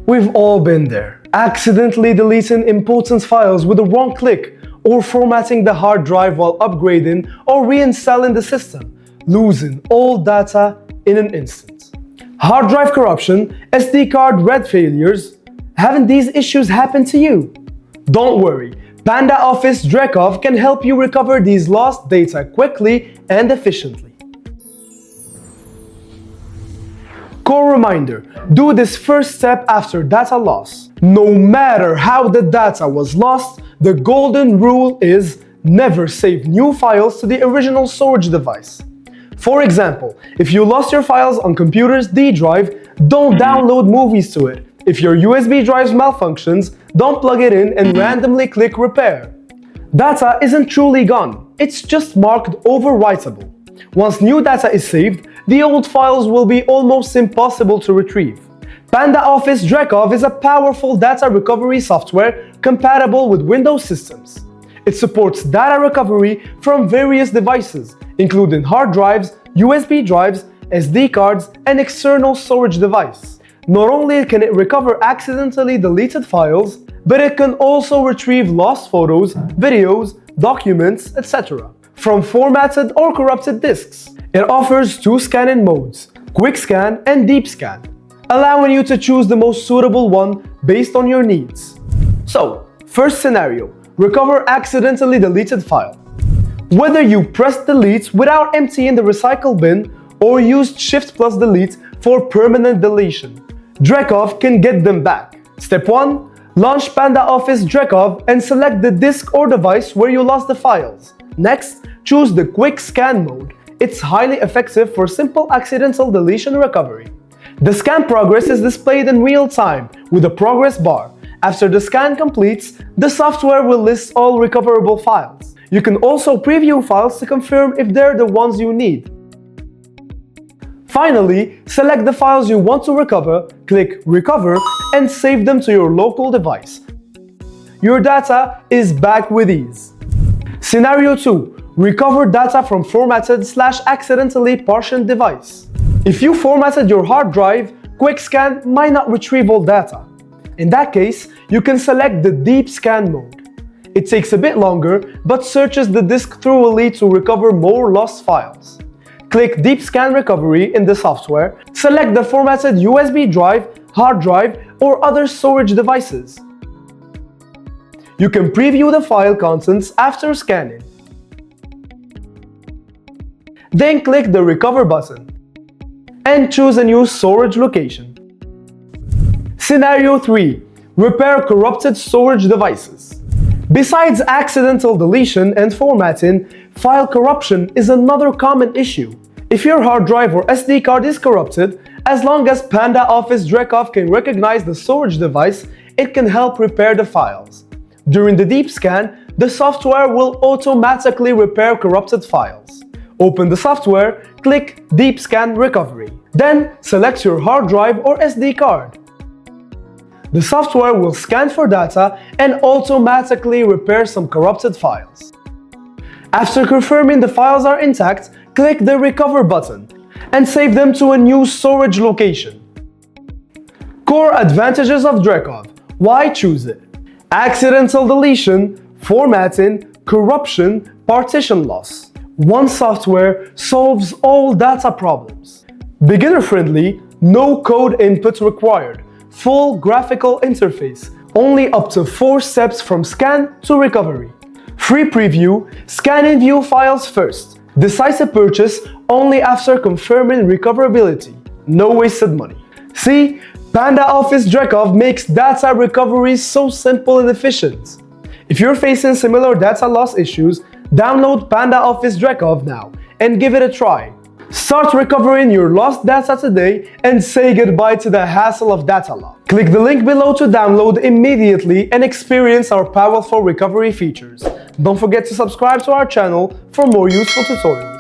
We've all been there. Accidentally deleting important files with a wrong click, or formatting the hard drive while upgrading or reinstalling the system, losing all data in an instant. Hard drive corruption, SD card read failures. Haven't these issues happened to you? Don't worry, PandaOffice Drecov can help you recover these lost data quickly and efficiently. Core reminder, do this first step after data loss. No matter how the data was lost, the golden rule is never save new files to the original storage device. For example, if you lost your files on computer's D drive, don't download movies to it. If your USB drive malfunctions, don't plug it in and randomly click repair. Data isn't truly gone, it's just marked overwritable. Once new data is saved, the old files will be almost impossible to retrieve. PandaOffice Drecov is a powerful data recovery software compatible with Windows systems. It supports data recovery from various devices, including hard drives, USB drives, SD cards, and external storage device. Not only can it recover accidentally deleted files, but it can also retrieve lost photos, videos, documents, etc. from formatted or corrupted disks. It offers two scanning modes, quick scan and deep scan, allowing you to choose the most suitable one based on your needs. So, first scenario, recover accidentally deleted file. Whether you pressed delete without emptying the recycle bin or used Shift plus delete for permanent deletion, Drecov can get them back. Step 1. Launch PandaOffice Drecov and select the disk or device where you lost the files. Next, choose the quick scan mode. It's highly effective for simple accidental deletion recovery. The scan progress is displayed in real time with a progress bar. After the scan completes, the software will list all recoverable files. You can also preview files to confirm if they're the ones you need. Finally, select the files you want to recover, click Recover, and save them to your local device. Your data is back with ease. Scenario 2. Recover data from formatted/accidentally partitioned device. If you formatted your hard drive, quick scan might not retrieve all data. In that case, you can select the deep scan mode. It takes a bit longer, but searches the disk thoroughly to recover more lost files. Click Deep Scan Recovery in the software, select the formatted USB drive, hard drive, or other storage devices. You can preview the file contents after scanning. Then click the Recover button and choose a new storage location. Scenario 3. Repair corrupted storage devices. Besides accidental deletion and formatting, file corruption is another common issue. If your hard drive or SD card is corrupted, as long as PandaOffice Drecov can recognize the storage device, it can help repair the files. During the deep scan, the software will automatically repair corrupted files. Open the software, click Deep Scan Recovery. Then select your hard drive or SD card. The software will scan for data and automatically repair some corrupted files. After confirming the files are intact, click the Recover button and save them to a new storage location. Core advantages of Drecov. Why choose it? Accidental deletion, formatting, corruption, partition loss. One software solves all data problems. Beginner-friendly, no code input required. Full graphical interface, only up to 4 steps from scan to recovery. Free preview, scan and view files first. Decisive purchase only after confirming recoverability. No wasted money. See, PandaOffice Drecov makes data recovery so simple and efficient. If you're facing similar data loss issues, download PandaOffice Drecov now and give it a try. Start recovering your lost data today and say goodbye to the hassle of data loss. Click the link below to download immediately and experience our powerful recovery features. Don't forget to subscribe to our channel for more useful tutorials.